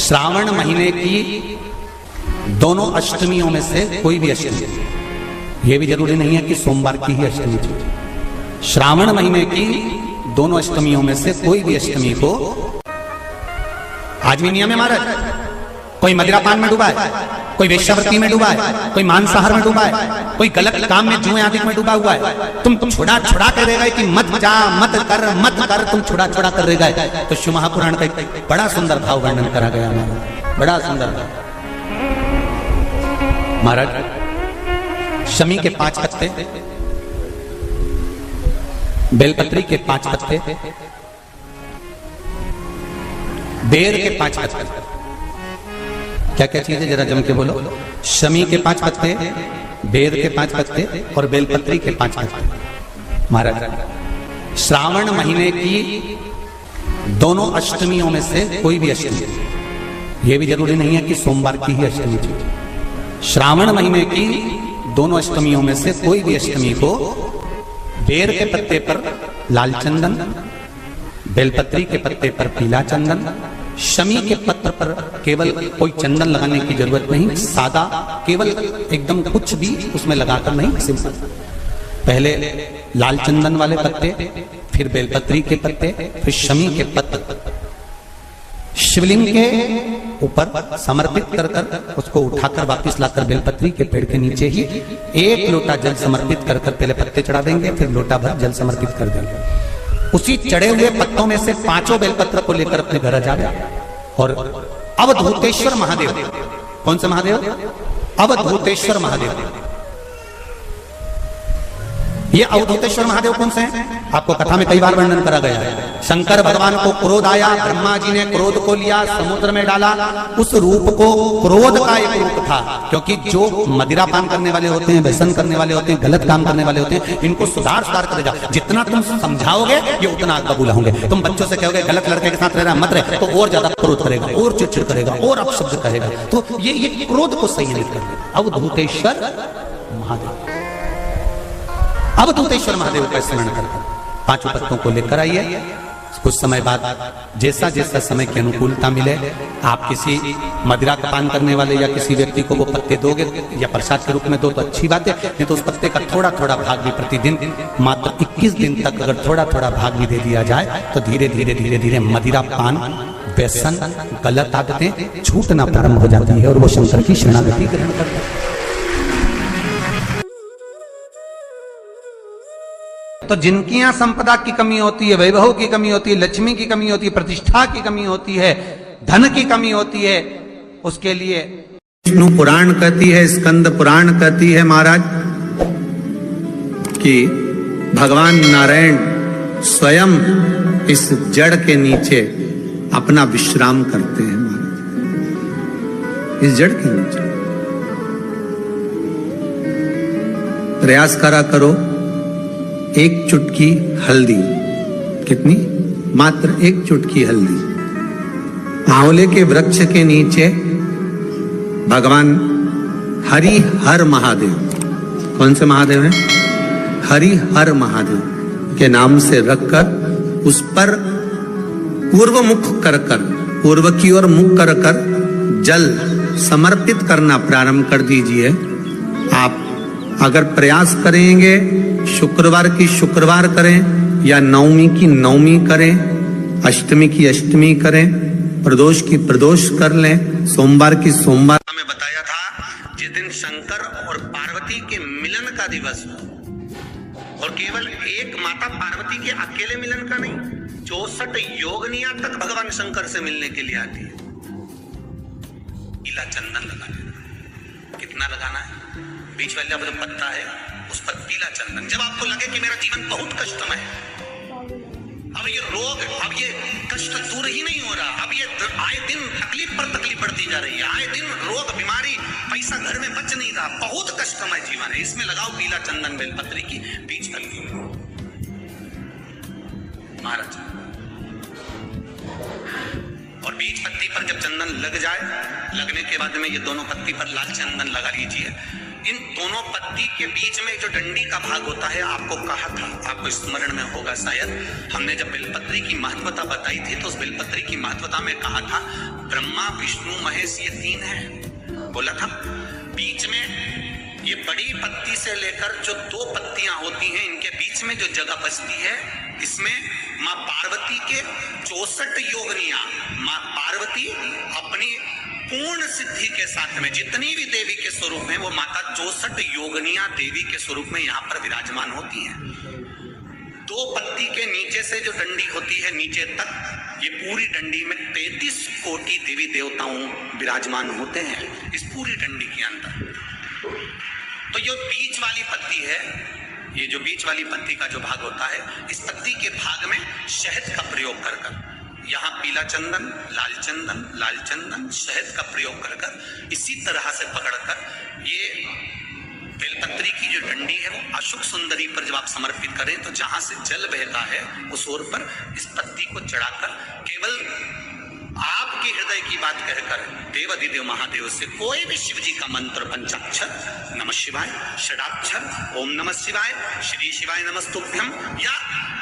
श्रावण महीने की दोनों अष्टमियों में से कोई भी अष्टमी, यह भी जरूरी नहीं है कि सोमवार की ही अष्टमी थी, श्रावण महीने की दोनों अष्टमियों में से कोई भी अष्टमी को, आज भी नियम है महाराज, कोई मदिरापान में डूबा है, कोई वेश्यावृत्ति में डूबा है, कोई मांसाहार में डूबा है, कोई गलत काम में जुए आदि में डूबा हुआ है, तुम छुड़ा कर रह गए कि मत जा मत कर, तुम छुड़ा कर रह गए। तो शिव महापुराण का एक बड़ा सुंदर भाव वर्णन करा गया हमारा, बड़ा सुंदर भाव। महाराज शमी के 5 पत्ते, बेलपत्री के 5 पत्ते, बेर के 5 पत्ते, क्या क्या चीज है जरा जम के बोलो। शमी के 5 पत्ते, बेर के 5 पत्ते और बेलपत्री के 5 पत्ते। महाराज श्रावण महीने की दोनों अष्टमियों में से कोई भी अष्टमी, यह भी जरूरी नहीं है कि सोमवार की ही अष्टमी थी, श्रावण महीने की दोनों अष्टमियों में से कोई भी अष्टमी को बेर के पत्ते पर लाल चंदन, बेलपत्री के पत्ते पर पीला चंदन, शमी के पत्र पर केवल कोई चंदन लगाने की जरूरत नहीं, सादा केवल एकदम कुछ भी उसमें लगाकर नहीं, सिंपल पहले लाल चंदन वाले पत्ते, फिर बेलपत्री के पत्ते, फिर शमी के पत्र शिवलिंग के ऊपर समर्पित कर उसको उठाकर वापस लाकर बेलपत्री के पेड़ के नीचे ही 1 लोटा जल समर्पित कर पहले पत्ते चढ़ा देंगे, फिर लोटा भर जल समर्पित कर देंगे। उसी चढ़े हुए पत्तों में से 5 बेलपत्र को लेकर अपने घर जा रहे और अवधूतेश्वर महादेव, कौन से महादेव? अवधूतेश्वर महादेव। ये अवधूतेश्वर महादेव कौन से हैं? आपको कथा में कई बार वर्णन करा गया है। शंकर भगवान को क्रोध आया, ब्रह्मा जी ने क्रोध को लिया, समुद्र में डाला, उस रूप को क्रोध का एक रूप था, क्योंकि जो मदिरा पान करने वाले होते हैं, व्यसन करने वाले होते हैं, गलत काम करने वाले होते हैं, इनको सुधार करे जाओ, जितना तुम समझाओगे ये उतना आग बबूला होंगे। तुम बच्चों से कहोगे गलत लड़के के साथ रह रहा मत रहे, तो और ज्यादा क्रोध करेगा, और चिड़चिड़ करेगा, और अपशब्द कहेगा, तो ये क्रोध को संयमित कर अवधूतेश्वर महादेव। अवधूतेश्वर महादेव का स्मरण करकर 5 पत्तों को लेकर आइए। कुछ समय बाद जैसा जैसा समय की अनुकूलता मिले, आप किसी मदिरा का पान करने वाले या किसी व्यक्ति को वो पत्ते दोगे या प्रसाद के रूप में दो तो अच्छी बात है, नहीं तो उस पत्ते का थोड़ा थोड़ा भाग भी प्रतिदिन मात्र 21 दिन तक अगर थोड़ा थोड़ा भाग भी दे दिया जाए तो धीरे धीरे मदिरा पान, व्यसन, गलत आदतें छूटना प्रारंभ हो जाती है और वो शंकर की शरणागति ग्रहण करता है। तो जिनकी यहां संपदा की कमी होती है, वैभव की कमी होती है, लक्ष्मी की कमी होती है, प्रतिष्ठा की कमी होती है, धन की कमी होती है, उसके लिए विष्णु पुराण कहती है, स्कंद पुराण कहती है महाराज कि भगवान नारायण स्वयं इस जड़ के नीचे अपना विश्राम करते हैं महाराज, इस जड़ के नीचे। प्रयास करा करो, 1 चुटकी हल्दी, कितनी? मात्र 1 चुटकी हल्दी, आंवले के वृक्ष के नीचे भगवान हरि हर महादेव, कौन से महादेव हैं? हरि हर महादेव के नाम से रखकर उस पर पूर्व मुख कर पूर्व की ओर मुख कर जल समर्पित करना प्रारंभ कर दीजिए। आप अगर प्रयास करेंगे, शुक्रवार की शुक्रवार करें या नवमी की नवमी करें, अष्टमी की अष्टमी करें, प्रदोष की प्रदोष कर लें, सोमवार की सोमवार। हमें बताया था जिस दिन शंकर और पार्वती के मिलन का दिवस हो, और केवल एक माता पार्वती के अकेले मिलन का नहीं, 64 योगनिया तक भगवान शंकर से मिलने के लिए आती है। पीला चंदन लगाना, कितना लगाना है? बीच वाला जो पत्ता है उस पर पीला चंदन। जब आपको लगे कि मेरा जीवन बहुत कष्टमय है, अब ये रोग, अब ये कष्ट दूर ही नहीं हो रहा, अब ये आए दिन तकलीफ पर तकलीफ बढ़ती जा रही है, आए दिन रोग, बीमारी, पैसा घर में बच नहीं रहा, बहुत कष्टमय जीवन है, इसमें लगाओ पीला चंदन बेलपत्री की बीच पत्ती महाराज। और बीच पत्ती पर जब चंदन लग जाए, लगने के बाद में ये दोनों पत्ती पर लाल चंदन लगा लीजिए। इन दोनों पत्ती के बीच में जो डंडी का भाग होता है, आपको कहा था, आपको स्मरण में होगा शायद, हमने जब बेलपत्री की महत्वता बताई थी तो उस बेलपत्री की महत्वता में कहा था ब्रह्मा विष्णु महेश ये तीन है, बोला था। बीच में ये बड़ी पत्ती से लेकर जो दो पत्तियां होती हैं, इनके बीच में जो जगह बचती है, इसमें माँ पार्वती के 64 योगनियां, माँ पार्वती अपनी पूर्ण सिद्धि के साथ में जितनी भी देवी के स्वरूप में, वो माता 64 योगनियां देवी के स्वरूप में यहाँ पर विराजमान होती हैं। दो पत्ती के नीचे से जो डंडी होती है नीचे तक, ये पूरी डंडी में 33 कोटि देवी देवताओं विराजमान होते हैं इस पूरी डंडी के अंदर। तो जो बीच वाली पत्ती है, ये जो बीच वाली पत्ती का जो भाग होता है, इस पत्ती के भाग में शहद का प्रयोग कर यहाँ पीला चंदन, लाल चंदन, शहद का प्रयोग कर इसी तरह से पकड़कर ये बेलपत्री की जो डंडी है वो अशोक सुंदरी पर जब आप समर्पित करें तो जहां से जल बहता है उस ओर पर इस पत्ती को चढ़ाकर केवल आपके हृदय की बात कहकर देवाधिदेव महादेव से कोई भी शिव जी का मंत्र, पंचाक्षर, नमः शिवाय, षडाक्षर, ओम नमः शिवाय, श्री शिवाय नमस्तुभ्यम, या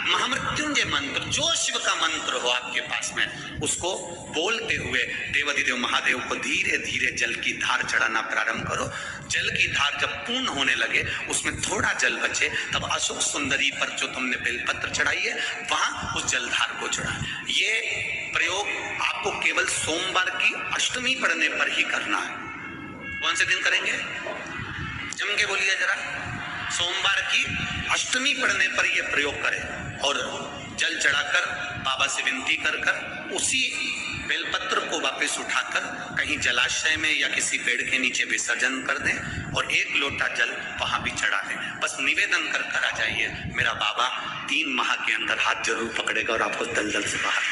महामृत्युंजय मंत्र, जो शिव का मंत्र हो आपके पास में, उसको बोलते हुए देवाधिदेव महादेव को धीरे धीरे जल की धार चढ़ाना प्रारंभ करो। जल की धार जब पूर्ण होने लगे, उसमें थोड़ा जल बचे, तब अशोक सुंदरी पर जो तुमने बेलपत्र चढ़ाई है वहां उस जलधार को चढ़ा। ये प्रयोग आपको केवल सोमवार की अष्टमी पढ़ने पर ही करना है। कौन से दिन करेंगे? जम के बोलिए जरा। सोमवार की अष्टमी पढ़ने पर यह प्रयोग करें और जल चढ़ाकर बाबा से विनती कर उसी बेलपत्र को वापस उठाकर कहीं जलाशय में या किसी पेड़ के नीचे विसर्जन कर दें और 1 लोटा जल वहां भी चढ़ा दें। बस निवेदन कर आ जाइए, मेरा बाबा 3 माह के अंदर हाथ जरूर पकड़ेगा और आपको दलदल से बाहर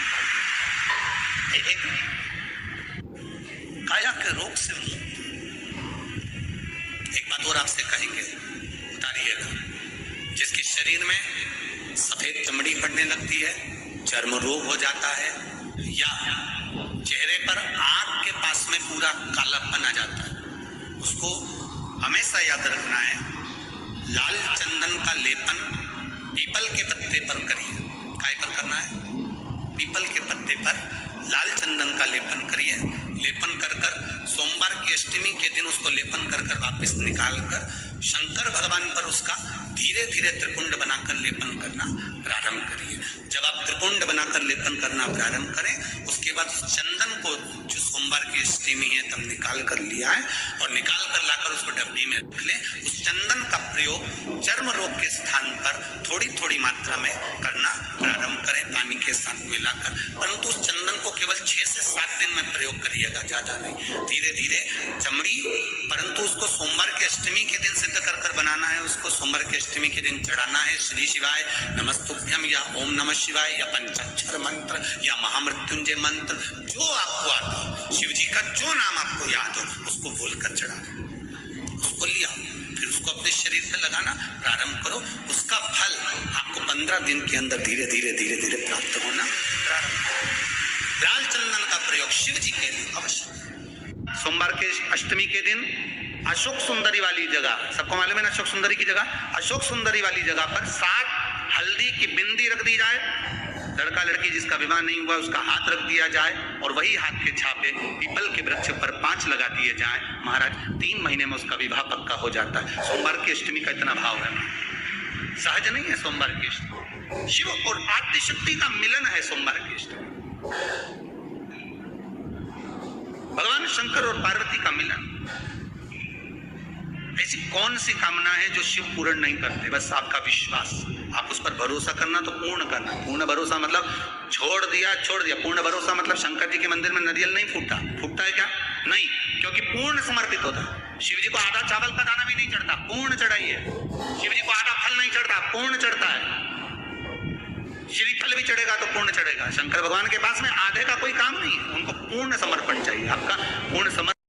काया के रोग से। एक बात और आपसे कहेंगे, उतारिएगा, जिसके शरीर में सफेद चमड़ी पड़ने लगती है, चर्म रोग हो जाता है, या चेहरे पर आंख के पास में पूरा कालापन आ जाता है, उसको हमेशा याद रखना है, लाल चंदन का लेपन पीपल के पत्ते पर करिए। काय पर करना है? पीपल के पत्ते पर लाल चंदन का लेपन करिए। लेपन कर सोमवार की अष्टमी के दिन उसको लेपन कर वापस निकाल कर शंकर भगवान पर उसका धीरे धीरे त्रिपुंड बनाकर लेपन करना प्रारंभ करिए। जब आप त्रिपुंड बनाकर लेपन करना प्रारंभ करें, उसके बाद उस चंदन को जो सोमवार की अष्टमी है तब निकाल कर लिया है और निकाल कर लाकर उसको डब्बी में रख ले। उस चंदन का प्रयोग चर्म रोग के स्थान पर थोड़ी थोड़ी मात्रा में करना प्रारंभ करें पानी के साथ मिलाकर, परंतु उस चंदन को केवल 6 से 7 दिन में प्रयोग करिएगा, ज्यादा नहीं। धीरे धीरे चमड़ी, परंतु उसको सोमवार की अष्टमी के दिन सिद्ध कर बनाना है, उसको सोमवार की अष्टमी के दिन चढ़ाना है। श्री शिवाय नमस्तुभ्यम या ओम नमः शिवाय या पंचाक्षर मंत्र या महामृत्युंजय मंत्र, जो आपको आता हो, शिव जी का जो नाम आपको याद हो उसको बोलकर चढ़ा, उसको लिया, फिर उसको अपने शरीर पे लगाना प्रारंभ करो। उसका फल आपको 15 दिन के अंदर धीरे धीरे प्राप्त होना प्रारंभ करो। लाल चंदन का प्रयोग शिव जी के लिए अवश्य। सोमवार के अष्टमी के दिन अशोक सुंदरी वाली जगह, सबको मालूम है ना अशोक सुंदरी की जगह, अशोक सुंदरी वाली जगह पर 7 हल्दी की बिंदी रख दी जाए। लड़का लड़की जिसका विवाह नहीं हुआ उसका हाथ रख दिया जाए और वही हाथ के छापे पीपल के वृक्ष पर 5 लगा दिए जाए। महाराज 3 महीने में उसका विवाह पक्का हो जाता है। सोमवार की अष्टमी का इतना भाव है, सहज नहीं है सोमवार की अष्टमी। शिव और आद्य शक्ति का मिलन है सोमवार की अष्टमी, भगवान शंकर और पार्वती का मिलन। ऐसी कौन सी कामना है जो शिव पूर्ण नहीं करते? बस आपका विश्वास, आप उस पर भरोसा करना तो पूर्ण करना। पूर्ण भरोसा मतलब छोड़ दिया। पूर्ण भरोसा मतलब शंकर जी के मंदिर में नारियल नहीं फूटता है क्या? नहीं, क्योंकि पूर्ण समर्पित होता है। शिव जी को आधा चावल का दाना भी नहीं चढ़ता, पूर्ण चढ़ाइए। शिव जी को आधा फल नहीं चढ़ता, पूर्ण चढ़ता है। श्रीफल भी चढ़ेगा तो पूर्ण चढ़ेगा। शंकर भगवान के पास में आधे का कोई काम नहीं है, उनको पूर्ण समर्पण चाहिए। आपका पूर्ण समर्पण